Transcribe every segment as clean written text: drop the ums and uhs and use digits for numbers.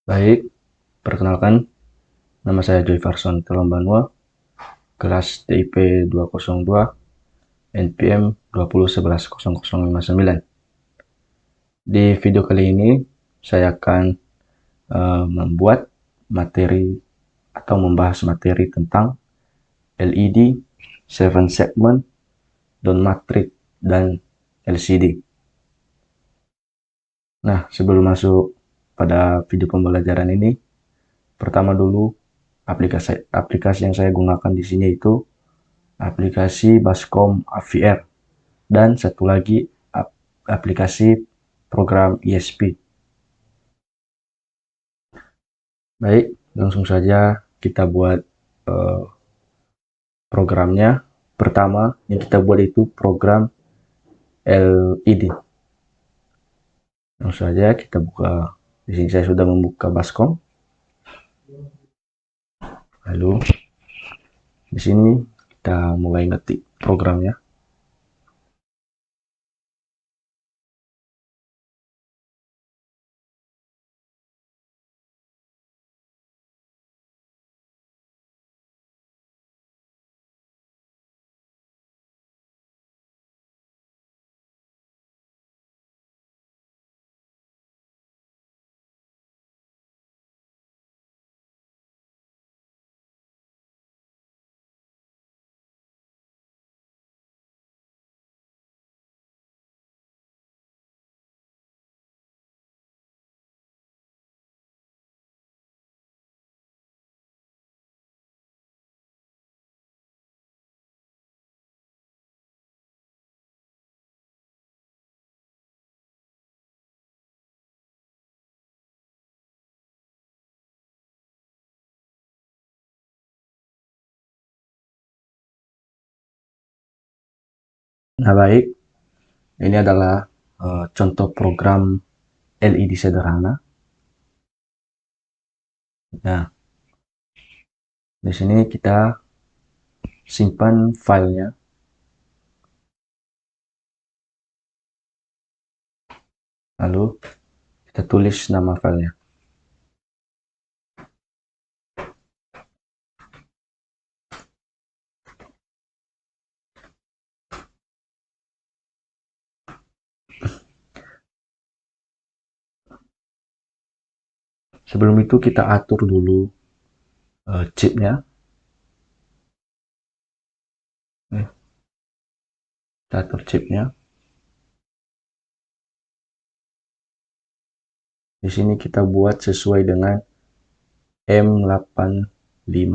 Baik, perkenalkan, nama saya Joy Farson Telombanua, kelas TIP 202, NPM 20110059. Di video kali ini, saya akan membuat materi atau membahas materi tentang LED, 7 segment, dot matrix, dan LCD. Nah, sebelum masuk pada video pembelajaran ini, pertama dulu aplikasi yang saya gunakan di sini itu aplikasi Bascom AVR dan satu lagi aplikasi program ESP. Baik, langsung saja kita buat programnya. Pertama yang kita buat itu program LED. Langsung saja kita buka. Di sini saya sudah membuka Bascom. Lalu di sini kita mulai ngetik programnya. Nah, baik, ini adalah contoh program LED sederhana. Nah, di sini kita simpan filenya. Lalu kita tulis nama filenya. Sebelum itu kita atur dulu chipnya. Kita atur chipnya. Di sini kita buat sesuai dengan M8535.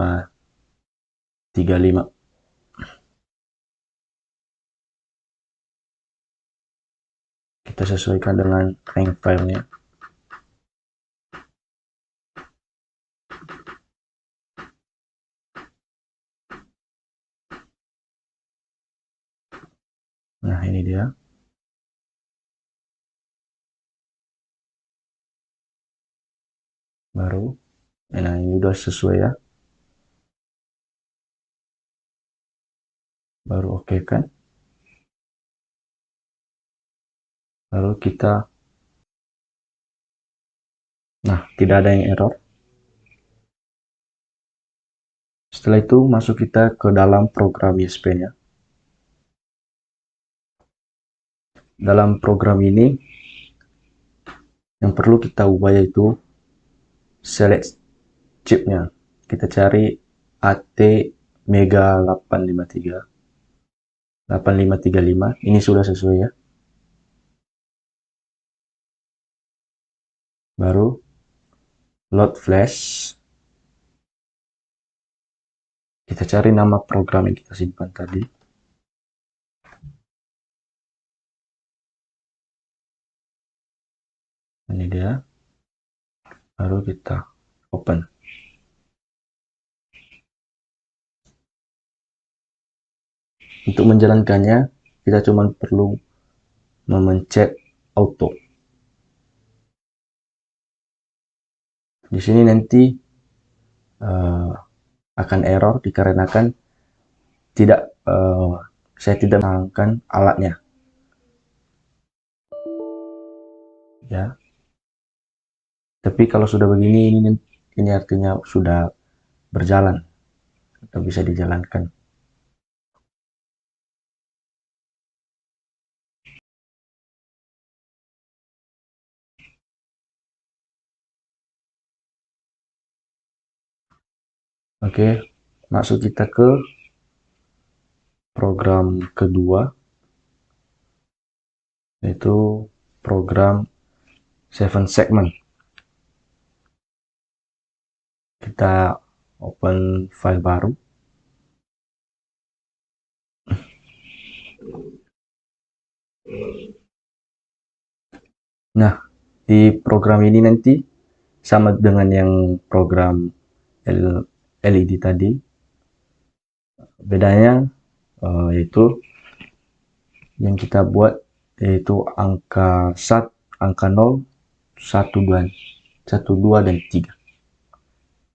Kita sesuaikan dengan rank filenya. Nah, ini dia. Baru. Nah, ini udah sesuai ya. Baru oke kan. Lalu kita. Nah, tidak ada yang error. Setelah itu masuk kita ke dalam program ISP-nya. Dalam program ini yang perlu kita ubah yaitu select chipnya. Kita cari AT Mega 853 8535. Ini sudah sesuai ya. Baru load flash. Kita cari nama program yang kita simpan tadi. Ini dia. Baru kita open. Untuk menjalankannya, kita cuma perlu memencet auto. Di sini nanti akan error dikarenakan saya tidak menggunakan alatnya. Ya. Tapi kalau sudah begini, ini artinya sudah berjalan atau bisa dijalankan. Oke, masuk kita ke program kedua, yaitu program Seven Segment. Kita open file baru. Nah, di program ini nanti sama dengan yang program LED tadi. Bedanya yaitu yang kita buat yaitu angka 0, 1, 2 dan 3.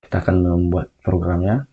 Kita akan membuat programnya.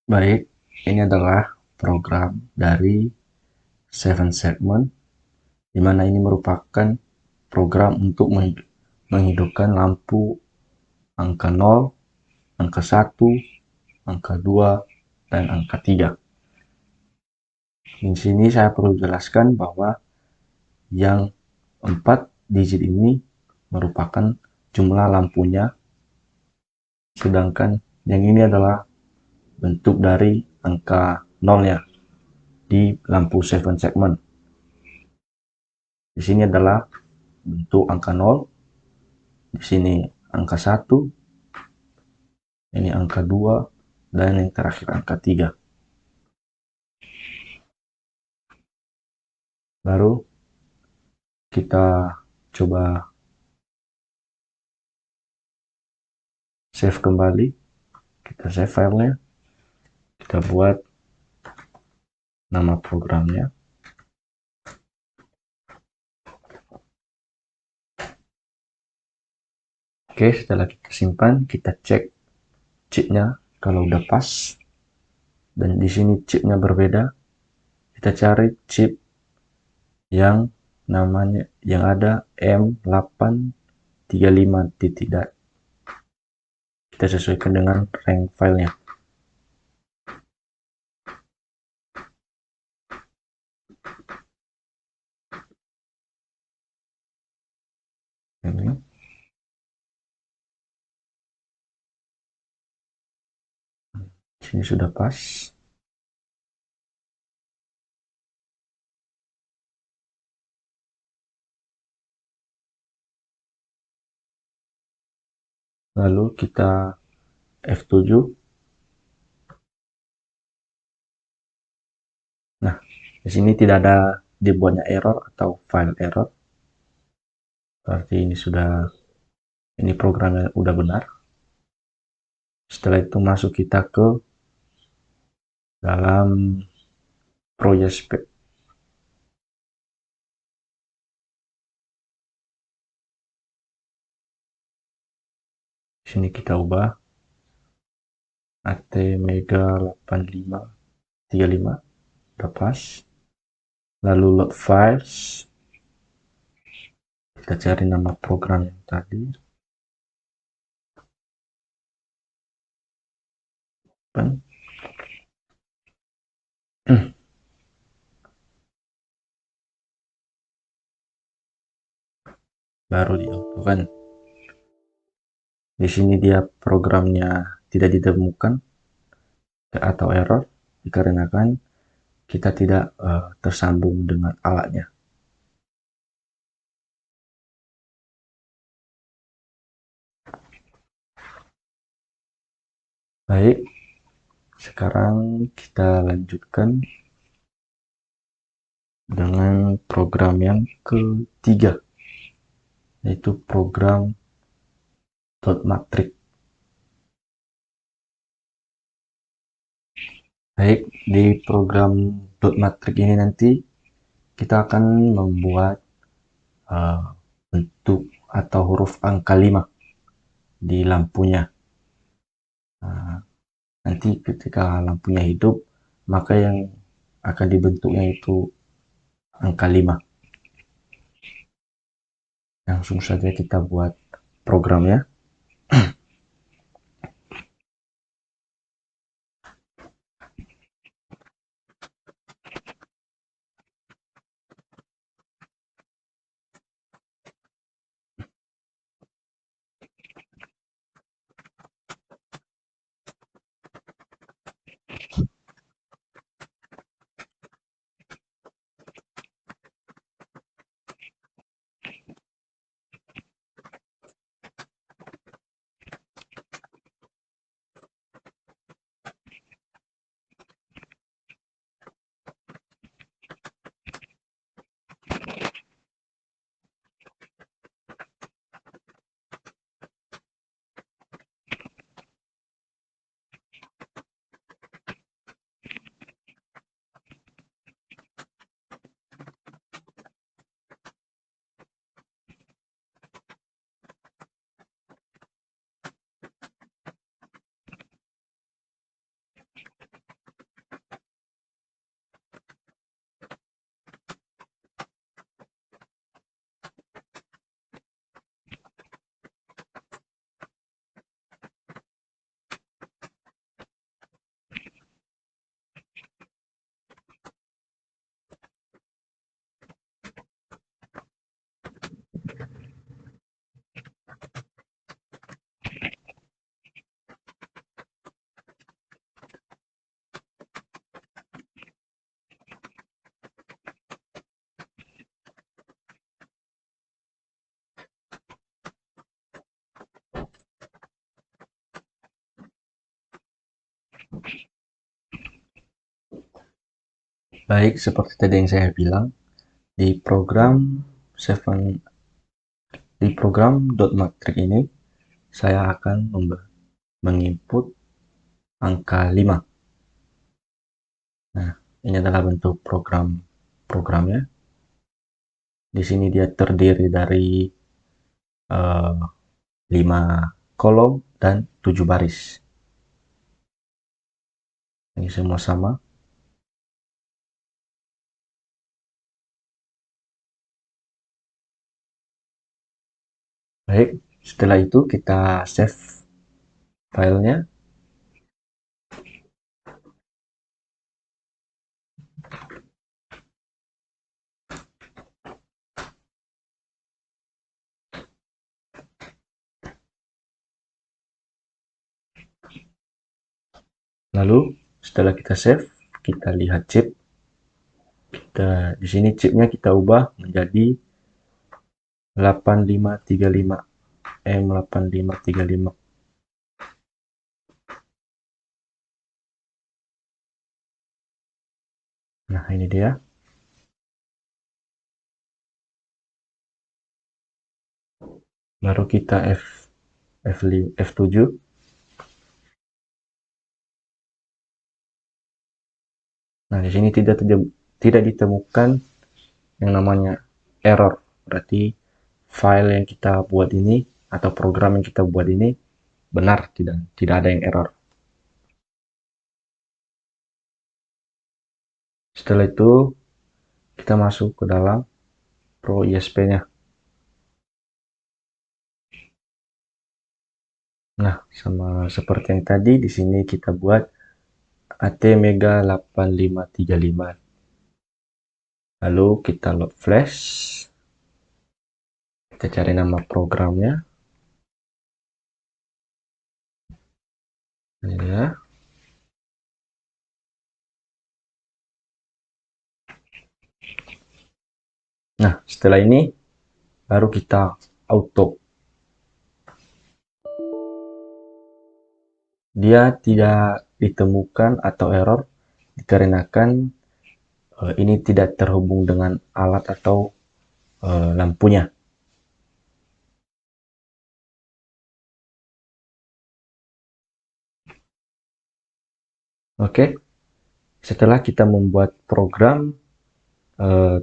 Baik, ini adalah program dari Seven Segment, di mana ini merupakan program untuk menghidupkan lampu angka 0, angka 1, angka 2, dan angka 3. Di sini saya perlu jelaskan bahwa yang 4 digit ini merupakan jumlah lampunya, sedangkan yang ini adalah bentuk dari angka 0-nya di lampu 7 segment. Di sini adalah bentuk angka 0, di sini angka 1, ini angka 2, dan yang terakhir angka 3. Baru kita coba save kembali, kita save filenya, kita buat nama programnya. Oke, setelah kita simpan, kita cek chipnya kalau udah pas. Dan di sini chipnya berbeda. Kita cari chip yang namanya yang ada M835 titik. Kita sesuaikan dengan rank filenya. Ini sini sudah pas. Lalu kita F7. Nah, di sini tidak ada dibuatnya error atau file error. Berarti ini programnya udah benar. Setelah itu masuk kita ke dalam project. Di sini kita ubah ATmega 8535 udah pas. Lalu load files, kita cari nama program yang tadi. Open. Baru diautokan. Di sini dia programnya tidak ditemukan atau error dikarenakan kita tidak tersambung dengan alatnya. Baik, sekarang kita lanjutkan dengan program yang ketiga, yaitu program dot matrix. Baik, di program dot matrix ini nanti kita akan membuat bentuk atau huruf angka 5 di lampunya. Nanti ketika lampunya hidup, maka yang akan dibentuknya itu angka 5. Langsung saja kita buat programnya. Baik, seperti tadi yang saya bilang, di program dot matrix ini saya akan menginput angka 5. Nah, ini adalah bentuk programnya. Di sini dia terdiri dari 5 kolom, dan 7 baris. Ini semua sama. Baik, setelah itu kita save filenya. Lalu setelah kita save, kita lihat chip. Di sini chipnya kita ubah menjadi 8535 M8535. Nah, ini dia. Baru kita F7. Nah, di sini tidak ditemukan yang namanya error. Berarti file yang kita buat ini atau program yang kita buat ini benar, tidak ada yang error. Setelah itu kita masuk ke dalam Pro ISP-nya. Nah, sama seperti yang tadi, di sini kita buat ATmega 8535. Lalu kita load flash. Kita cari nama programnya. Ini ya. Nah, setelah ini baru kita auto. Dia tidak ditemukan atau error dikarenakan ini tidak terhubung dengan alat atau lampunya. Oke, setelah kita membuat program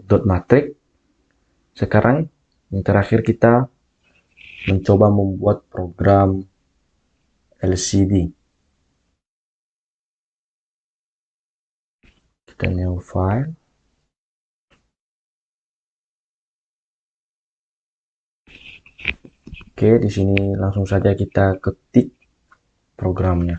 dot matrix, sekarang yang terakhir kita mencoba membuat program LCD. Kita new file. Oke, di sini langsung saja kita ketik programnya.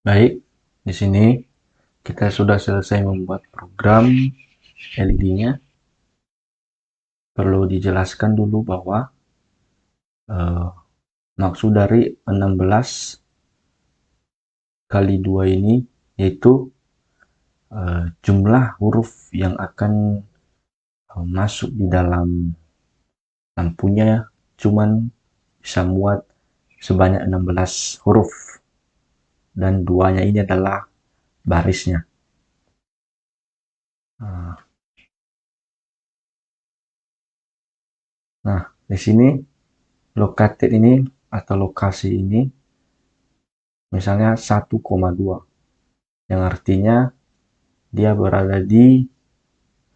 Baik, di sini kita sudah selesai membuat program LED-nya. Perlu dijelaskan dulu bahwa maksud dari 16 kali 2 ini yaitu jumlah huruf yang akan masuk di dalam lampunya cuman bisa muat sebanyak 16 huruf, dan duanya ini adalah barisnya. Nah, di sini located ini atau lokasi ini misalnya 1,2, yang artinya dia berada di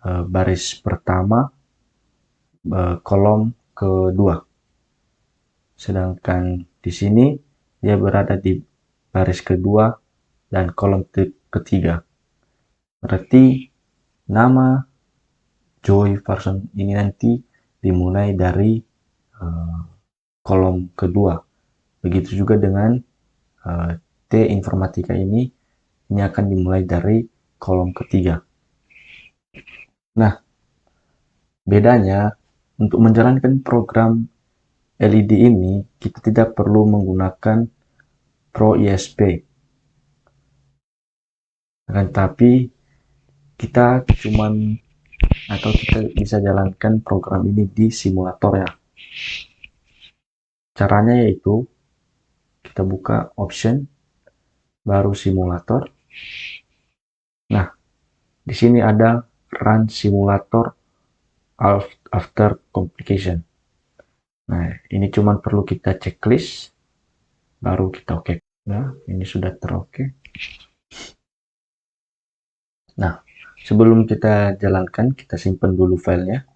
baris pertama kolom kedua. Sedangkan di sini dia berada di baris kedua dan kolom ketiga. Berarti nama Joy Farson ini nanti dimulai dari kolom kedua. Begitu juga dengan T Informatika ini akan dimulai dari kolom ketiga. Nah, bedanya untuk menjalankan program LED ini kita tidak perlu menggunakan Pro ISP, akan tapi kita bisa jalankan program ini di simulatornya. Caranya yaitu kita buka option, baru simulator. Nah, di sini ada run simulator after complication. Nah, ini cuma perlu kita checklist, baru kita oke. Nah, ini sudah teroke. Nah, sebelum kita jalankan, kita simpan dulu filenya.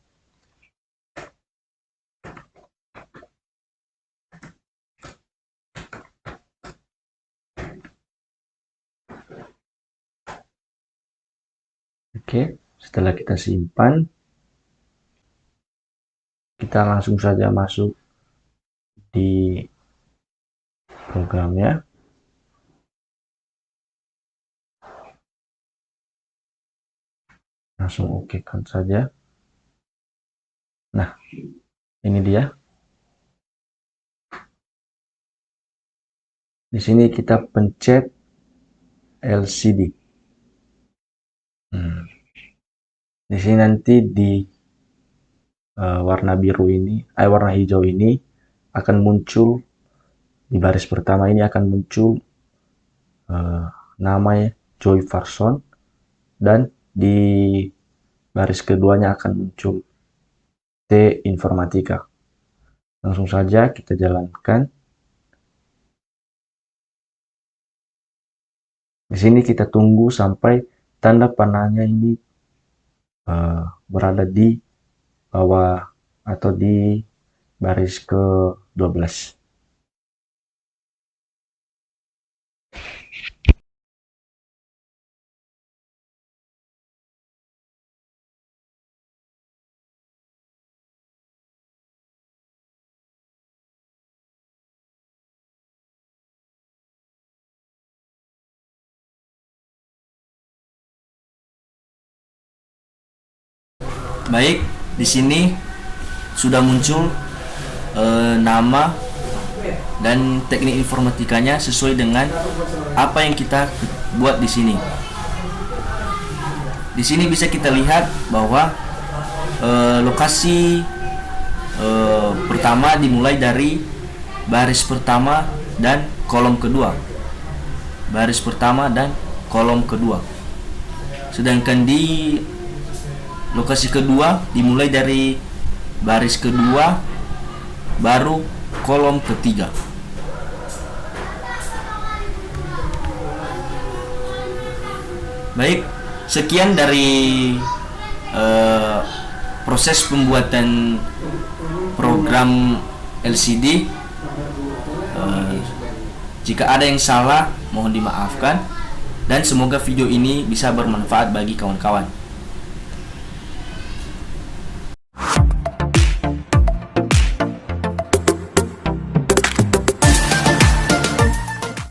Oke, setelah kita simpan, kita langsung saja masuk di programnya. Langsung oke kan saja. Nah, ini dia. Di sini kita pencet LCD. Di sini nanti di warna biru ini, warna hijau ini akan muncul di baris pertama ini akan muncul nama Joy Farson, dan di baris keduanya akan muncul T Informatika. Langsung saja kita jalankan. Di sini kita tunggu sampai tanda panahnya ini berada di bawah atau di baris ke-12. Baik, di sini sudah muncul nama dan teknik informatikanya sesuai dengan apa yang kita buat di sini. Di sini bisa kita lihat bahwa lokasi pertama dimulai dari baris pertama dan kolom kedua. Baris pertama dan kolom kedua. Sedangkan di lokasi kedua dimulai dari baris kedua baru kolom ketiga. Baik, sekian dari proses pembuatan program LCD. Jika ada yang salah mohon dimaafkan, dan semoga video ini bisa bermanfaat bagi kawan-kawan.